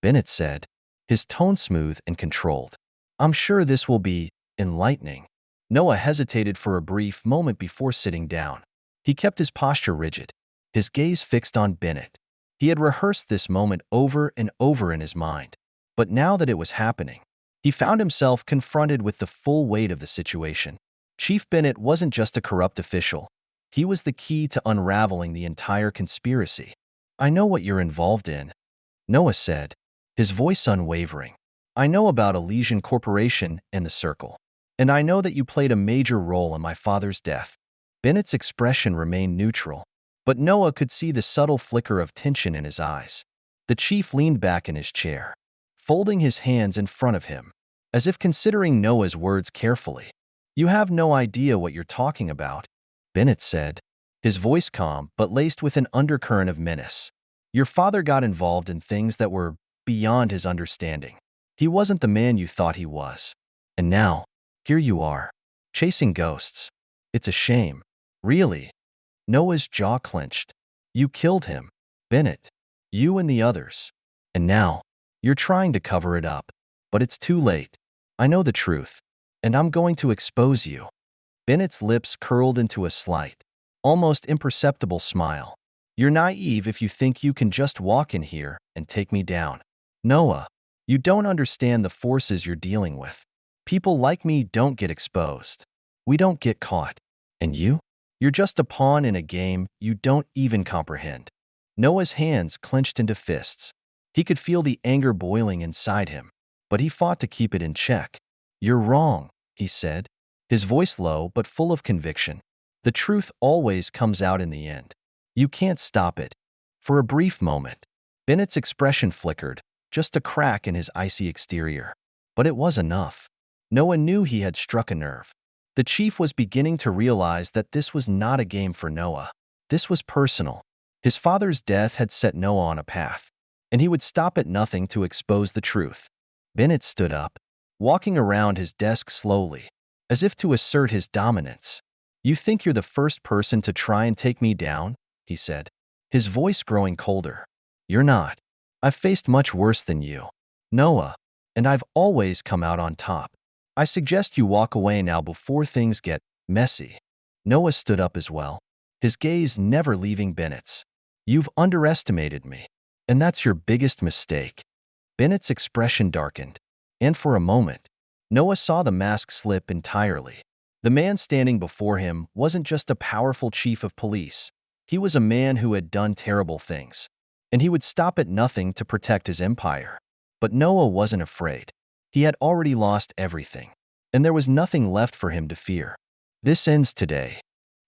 Bennett said, his tone smooth and controlled. "I'm sure this will be enlightening." Noah hesitated for a brief moment before sitting down. He kept his posture rigid, his gaze fixed on Bennett. He had rehearsed this moment over and over in his mind. But now that it was happening, he found himself confronted with the full weight of the situation. Chief Bennett wasn't just a corrupt official. He was the key to unraveling the entire conspiracy. "I know what you're involved in," Noah said, his voice unwavering. "I know about Elysian Corporation and the Circle, and I know that you played a major role in my father's death." Bennett's expression remained neutral, but Noah could see the subtle flicker of tension in his eyes. The chief leaned back in his chair, folding his hands in front of him, as if considering Noah's words carefully. "You have no idea what you're talking about," Bennett said, his voice calm but laced with an undercurrent of menace. "Your father got involved in things that were beyond his understanding. He wasn't the man you thought he was. And now, here you are, chasing ghosts. It's a shame." "Really?" Noah's jaw clenched. "You killed him, Bennett. You and the others. And now, you're trying to cover it up. But it's too late. I know the truth, and I'm going to expose you." Bennett's lips curled into a slight, almost imperceptible smile. "You're naive if you think you can just walk in here and take me down. Noah, you don't understand the forces you're dealing with. People like me don't get exposed. We don't get caught. And you? You're just a pawn in a game you don't even comprehend." Noah's hands clenched into fists. He could feel the anger boiling inside him, but he fought to keep it in check. "You're wrong," he said, his voice low but full of conviction. "The truth always comes out in the end. You can't stop it." For a brief moment, Bennett's expression flickered, just a crack in his icy exterior. But it was enough. Noah knew he had struck a nerve. The chief was beginning to realize that this was not a game for Noah. This was personal. His father's death had set Noah on a path, and he would stop at nothing to expose the truth. Bennett stood up, walking around his desk slowly, as if to assert his dominance. "You think you're the first person to try and take me down?" he said, his voice growing colder. "You're not. I've faced much worse than you, Noah, and I've always come out on top. I suggest you walk away now before things get messy." Noah stood up as well, his gaze never leaving Bennett's. "You've underestimated me, and that's your biggest mistake." Bennett's expression darkened, and for a moment, Noah saw the mask slip entirely. The man standing before him wasn't just a powerful chief of police. He was a man who had done terrible things, and he would stop at nothing to protect his empire. But Noah wasn't afraid. He had already lost everything, and there was nothing left for him to fear. "This ends today,"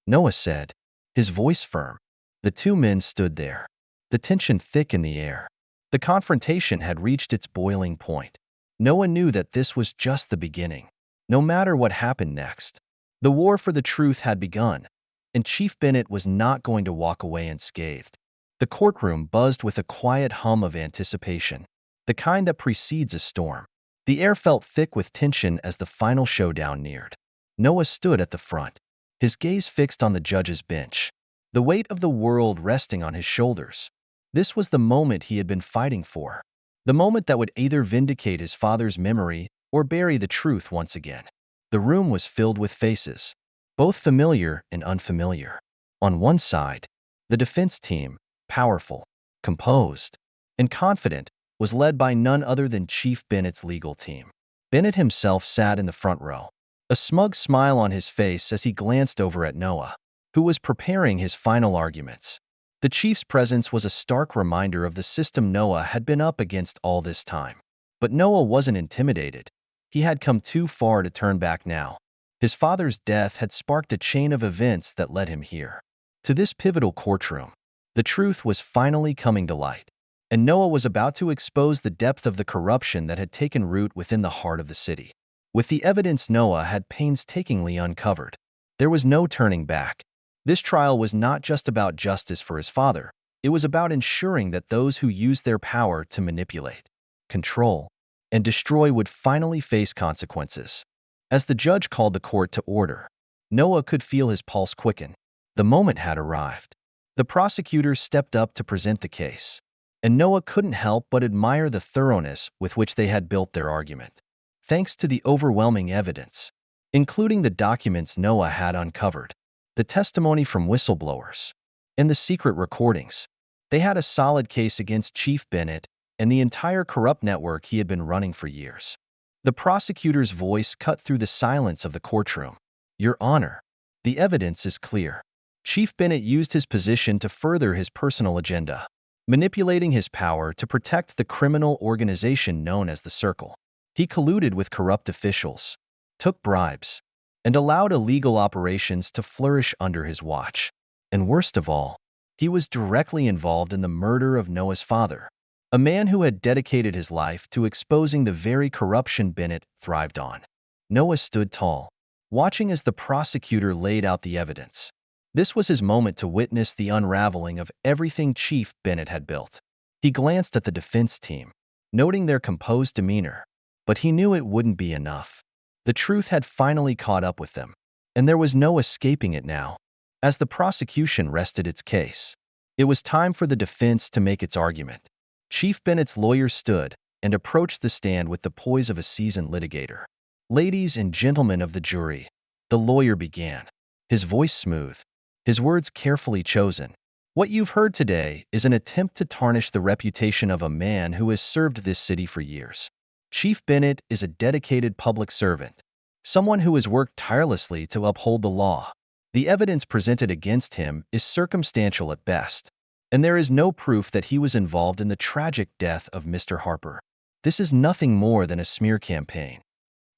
Noah said, his voice firm. The two men stood there, the tension thick in the air. The confrontation had reached its boiling point. Noah knew that this was just the beginning. No matter what happened next, the war for the truth had begun, and Chief Bennett was not going to walk away unscathed. The courtroom buzzed with a quiet hum of anticipation, the kind that precedes a storm. The air felt thick with tension as the final showdown neared. Noah stood at the front, his gaze fixed on the judge's bench, the weight of the world resting on his shoulders. This was the moment he had been fighting for, the moment that would either vindicate his father's memory or bury the truth once again. The room was filled with faces, both familiar and unfamiliar. On one side, the defense team, powerful, composed, and confident, was led by none other than Chief Bennett's legal team. Bennett himself sat in the front row, a smug smile on his face as he glanced over at Noah, who was preparing his final arguments. The chief's presence was a stark reminder of the system Noah had been up against all this time. But Noah wasn't intimidated. He had come too far to turn back now. His father's death had sparked a chain of events that led him here, to this pivotal courtroom. The truth was finally coming to light, and Noah was about to expose the depth of the corruption that had taken root within the heart of the city. With the evidence Noah had painstakingly uncovered, there was no turning back. This trial was not just about justice for his father. It was about ensuring that those who used their power to manipulate, control, and destroy would finally face consequences. As the judge called the court to order, Noah could feel his pulse quicken. The moment had arrived. The prosecutors stepped up to present the case, and Noah couldn't help but admire the thoroughness with which they had built their argument. Thanks to the overwhelming evidence, including the documents Noah had uncovered, the testimony from whistleblowers, and the secret recordings, they had a solid case against Chief Bennett and the entire corrupt network he had been running for years. The prosecutor's voice cut through the silence of the courtroom. "Your Honor, the evidence is clear. Chief Bennett used his position to further his personal agenda, manipulating his power to protect the criminal organization known as the Circle. He colluded with corrupt officials, took bribes, and allowed illegal operations to flourish under his watch. And worst of all, he was directly involved in the murder of Noah's father, a man who had dedicated his life to exposing the very corruption Bennett thrived on." Noah stood tall, watching as the prosecutor laid out the evidence. This was his moment to witness the unraveling of everything Chief Bennett had built. He glanced at the defense team, noting their composed demeanor, but he knew it wouldn't be enough. The truth had finally caught up with them, and there was no escaping it now. As the prosecution rested its case, it was time for the defense to make its argument. Chief Bennett's lawyer stood and approached the stand with the poise of a seasoned litigator. "Ladies and gentlemen of the jury," the lawyer began, his voice smooth, his words carefully chosen. "What you've heard today is an attempt to tarnish the reputation of a man who has served this city for years. Chief Bennett is a dedicated public servant, someone who has worked tirelessly to uphold the law. The evidence presented against him is circumstantial at best, and there is no proof that he was involved in the tragic death of Mr. Harper. This is nothing more than a smear campaign."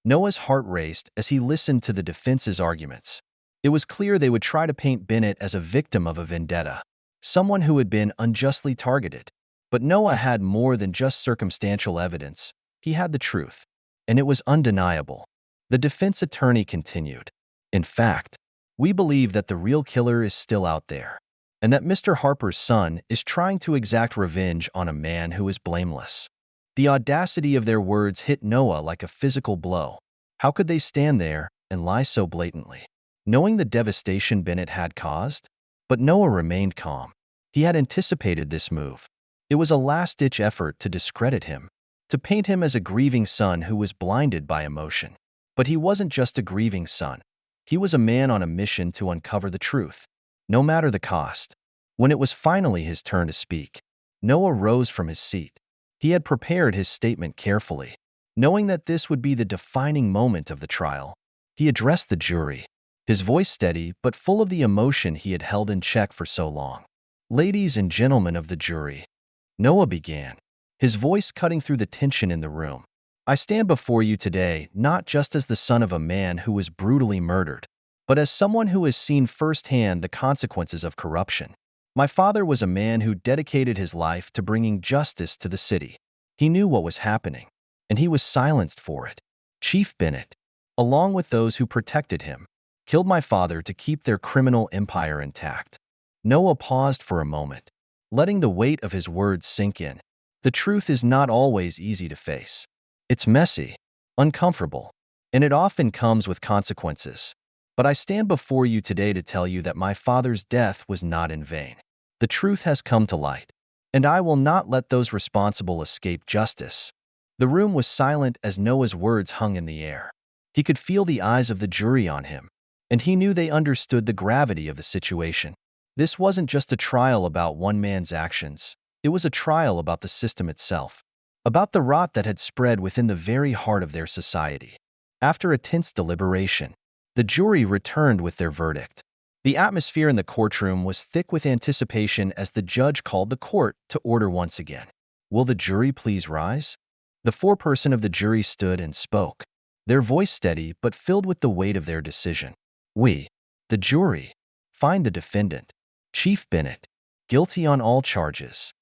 Noah's heart raced as he listened to the defense's arguments. It was clear they would try to paint Bennett as a victim of a vendetta, someone who had been unjustly targeted. But Noah had more than just circumstantial evidence. He had the truth, and it was undeniable. The defense attorney continued, "In fact, we believe that the real killer is still out there, and that Mr. Harper's son is trying to exact revenge on a man who is blameless." The audacity of their words hit Noah like a physical blow. How could they stand there and lie so blatantly, knowing the devastation Bennett had caused? But Noah remained calm. He had anticipated this move. It was a last-ditch effort to discredit him, to paint him as a grieving son who was blinded by emotion. But he wasn't just a grieving son. He was a man on a mission to uncover the truth, no matter the cost. When it was finally his turn to speak, Noah rose from his seat. He had prepared his statement carefully, knowing that this would be the defining moment of the trial. He addressed the jury, his voice steady but full of the emotion he had held in check for so long. "Ladies and gentlemen of the jury," Noah began, his voice cutting through the tension in the room. "I stand before you today not just as the son of a man who was brutally murdered, but as someone who has seen firsthand the consequences of corruption. My father was a man who dedicated his life to bringing justice to the city. He knew what was happening, and he was silenced for it. Chief Bennett, along with those who protected him, killed my father to keep their criminal empire intact. Noah paused for a moment, letting the weight of his words sink in. The truth is not always easy to face. It's messy, uncomfortable, and it often comes with consequences. But I stand before you today to tell you that my father's death was not in vain. The truth has come to light, and I will not let those responsible escape justice. The room was silent as Noah's words hung in the air. He could feel the eyes of the jury on him, and he knew they understood the gravity of the situation. This wasn't just a trial about one man's actions. It was a trial about the system itself, about the rot that had spread within the very heart of their society. After a tense deliberation, the jury returned with their verdict. The atmosphere in the courtroom was thick with anticipation as the judge called the court to order once again. Will the jury please rise? The foreperson of the jury stood and spoke, their voice steady but filled with the weight of their decision. We, the jury, find the defendant, Chief Bennett, guilty on all charges.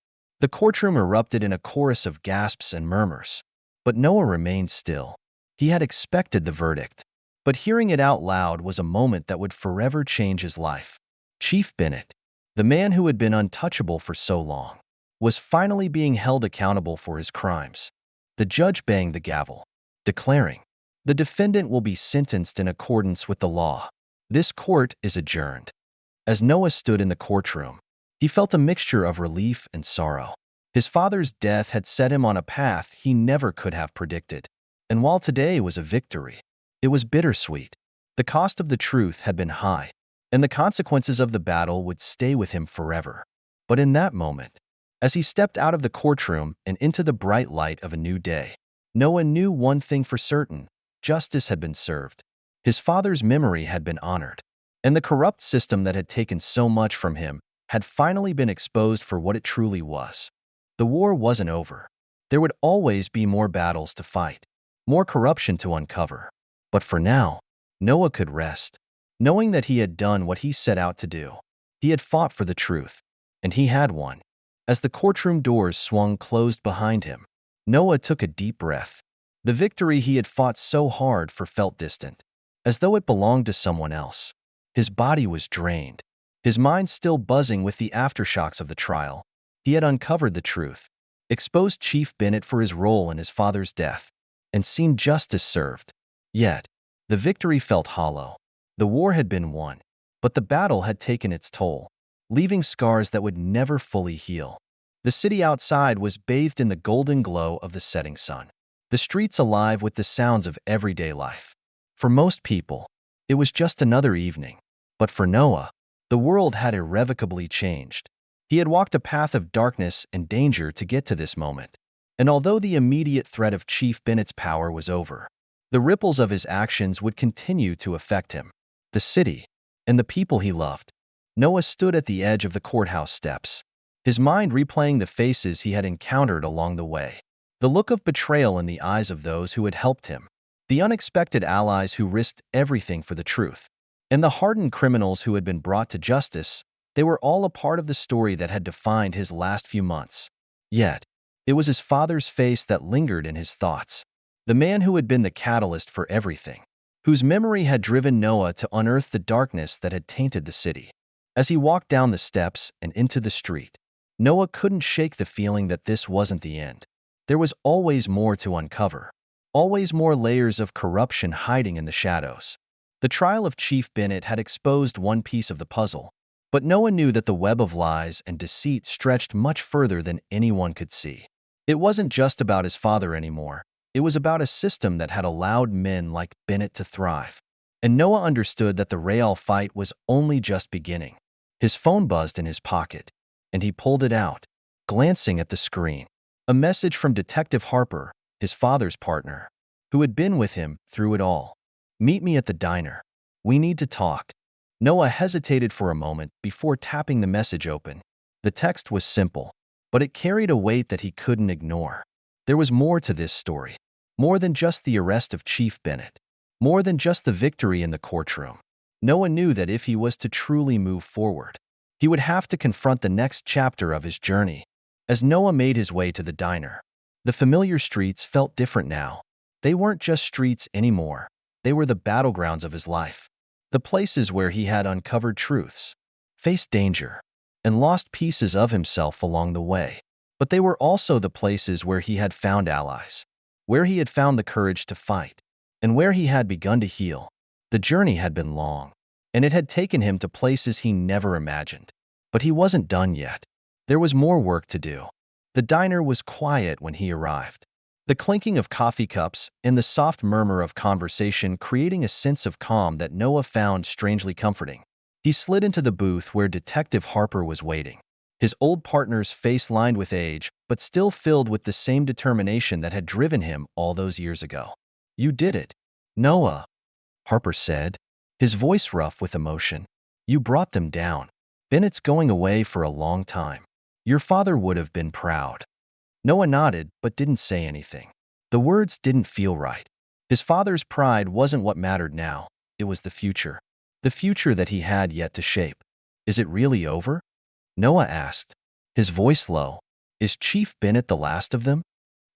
The courtroom erupted in a chorus of gasps and murmurs, but Noah remained still. He had expected the verdict, but hearing it out loud was a moment that would forever change his life. Chief Bennett, the man who had been untouchable for so long, was finally being held accountable for his crimes. The judge banged the gavel, declaring, "The defendant will be sentenced in accordance with the law. This court is adjourned." As Noah stood in the courtroom, he felt a mixture of relief and sorrow. His father's death had set him on a path he never could have predicted. And while today was a victory, it was bittersweet. The cost of the truth had been high, and the consequences of the battle would stay with him forever. But in that moment, as he stepped out of the courtroom and into the bright light of a new day, Noah knew one thing for certain: justice had been served. His father's memory had been honored, and the corrupt system that had taken so much from him had finally been exposed for what it truly was. The war wasn't over. There would always be more battles to fight, more corruption to uncover. But for now, Noah could rest, knowing that he had done what he set out to do. He had fought for the truth, and he had won. As the courtroom doors swung closed behind him, Noah took a deep breath. The victory he had fought so hard for felt distant, as though it belonged to someone else. His body was drained, his mind still buzzing with the aftershocks of the trial. He had uncovered the truth, exposed Chief Bennett for his role in his father's death, and seen justice served. Yet, the victory felt hollow. The war had been won, but the battle had taken its toll, leaving scars that would never fully heal. The city outside was bathed in the golden glow of the setting sun, the streets alive with the sounds of everyday life. For most people, it was just another evening. But for Noah, the world had irrevocably changed. He had walked a path of darkness and danger to get to this moment. And although the immediate threat of Chief Bennett's power was over, the ripples of his actions would continue to affect him, the city, and the people he loved. Noah stood at the edge of the courthouse steps, his mind replaying the faces he had encountered along the way. The look of betrayal in the eyes of those who had helped him, the unexpected allies who risked everything for the truth, and the hardened criminals who had been brought to justice. They were all a part of the story that had defined his last few months. Yet, it was his father's face that lingered in his thoughts, the man who had been the catalyst for everything, whose memory had driven Noah to unearth the darkness that had tainted the city. As he walked down the steps and into the street, Noah couldn't shake the feeling that this wasn't the end. There was always more to uncover, always more layers of corruption hiding in the shadows. The trial of Chief Bennett had exposed one piece of the puzzle, but Noah knew that the web of lies and deceit stretched much further than anyone could see. It wasn't just about his father anymore. It was about a system that had allowed men like Bennett to thrive. And Noah understood that the real fight was only just beginning. His phone buzzed in his pocket, and he pulled it out, glancing at the screen. A message from Detective Harper, his father's partner, who had been with him through it all. "Meet me at the diner. We need to talk." Noah hesitated for a moment before tapping the message open. The text was simple, but it carried a weight that he couldn't ignore. There was more to this story, more than just the arrest of Chief Bennett, more than just the victory in the courtroom. Noah knew that if he was to truly move forward, he would have to confront the next chapter of his journey. As Noah made his way to the diner, the familiar streets felt different now. They weren't just streets anymore. They were the battlegrounds of his life. The places where he had uncovered truths, faced danger, and lost pieces of himself along the way. But they were also the places where he had found allies, where he had found the courage to fight, and where he had begun to heal. The journey had been long, and it had taken him to places he never imagined. But he wasn't done yet. There was more work to do. The diner was quiet when he arrived. The clinking of coffee cups and the soft murmur of conversation creating a sense of calm that Noah found strangely comforting. He slid into the booth where Detective Harper was waiting, his old partner's face lined with age, but still filled with the same determination that had driven him all those years ago. "You did it, Noah," Harper said, his voice rough with emotion. "You brought them down. Bennett's going away for a long time. Your father would have been proud." Noah nodded but didn't say anything. The words didn't feel right. His father's pride wasn't what mattered now. It was the future that he had yet to shape. "Is it really over?" Noah asked, his voice low. "Is Chief Bennett the last of them?"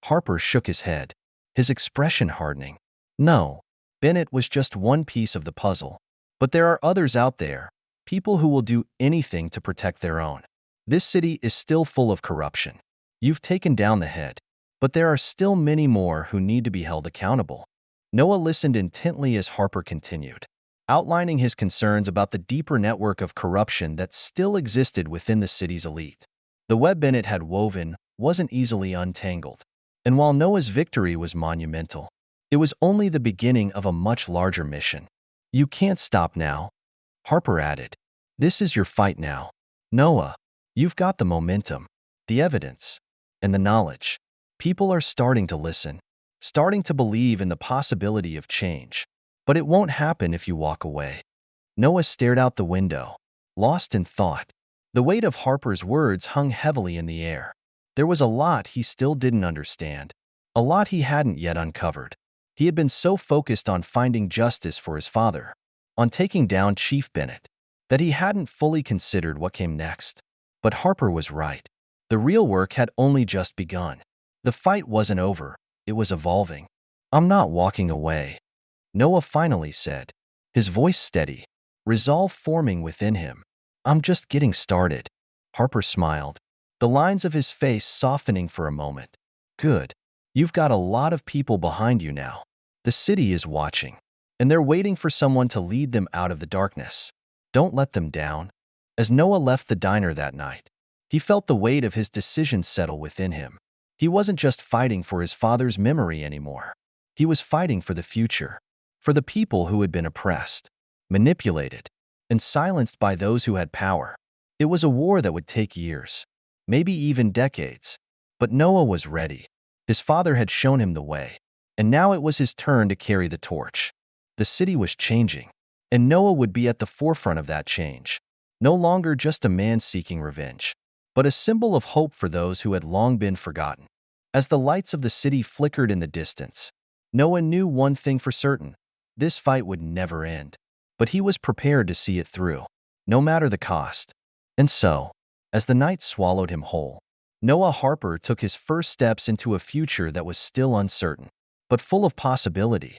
Harper shook his head, his expression hardening. "No, Bennett was just one piece of the puzzle. But there are others out there, people who will do anything to protect their own. This city is still full of corruption. You've taken down the head, but there are still many more who need to be held accountable." Noah listened intently as Harper continued, outlining his concerns about the deeper network of corruption that still existed within the city's elite. The web Bennett had woven wasn't easily untangled, and while Noah's victory was monumental, it was only the beginning of a much larger mission. "You can't stop now," Harper added. "This is your fight now. Noah, you've got the momentum, the evidence, and the knowledge. People are starting to listen, starting to believe in the possibility of change. But it won't happen if you walk away." Noah stared out the window, lost in thought. The weight of Harper's words hung heavily in the air. There was a lot he still didn't understand, a lot he hadn't yet uncovered. He had been so focused on finding justice for his father, on taking down Chief Bennett, that he hadn't fully considered what came next. But Harper was right. The real work had only just begun. The fight wasn't over, it was evolving. "I'm not walking away," Noah finally said, his voice steady, resolve forming within him. "I'm just getting started." Harper smiled, the lines of his face softening for a moment. "Good. You've got a lot of people behind you now. The city is watching, and they're waiting for someone to lead them out of the darkness. Don't let them down." As Noah left the diner that night, he felt the weight of his decision settle within him. He wasn't just fighting for his father's memory anymore. He was fighting for the future, for the people who had been oppressed, manipulated, and silenced by those who had power. It was a war that would take years, maybe even decades. But Noah was ready. His father had shown him the way, and now it was his turn to carry the torch. The city was changing, and Noah would be at the forefront of that change. No longer just a man seeking revenge, but a symbol of hope for those who had long been forgotten. As the lights of the city flickered in the distance, Noah knew one thing for certain: this fight would never end. But he was prepared to see it through, no matter the cost. And so, as the night swallowed him whole, Noah Harper took his first steps into a future that was still uncertain, but full of possibility.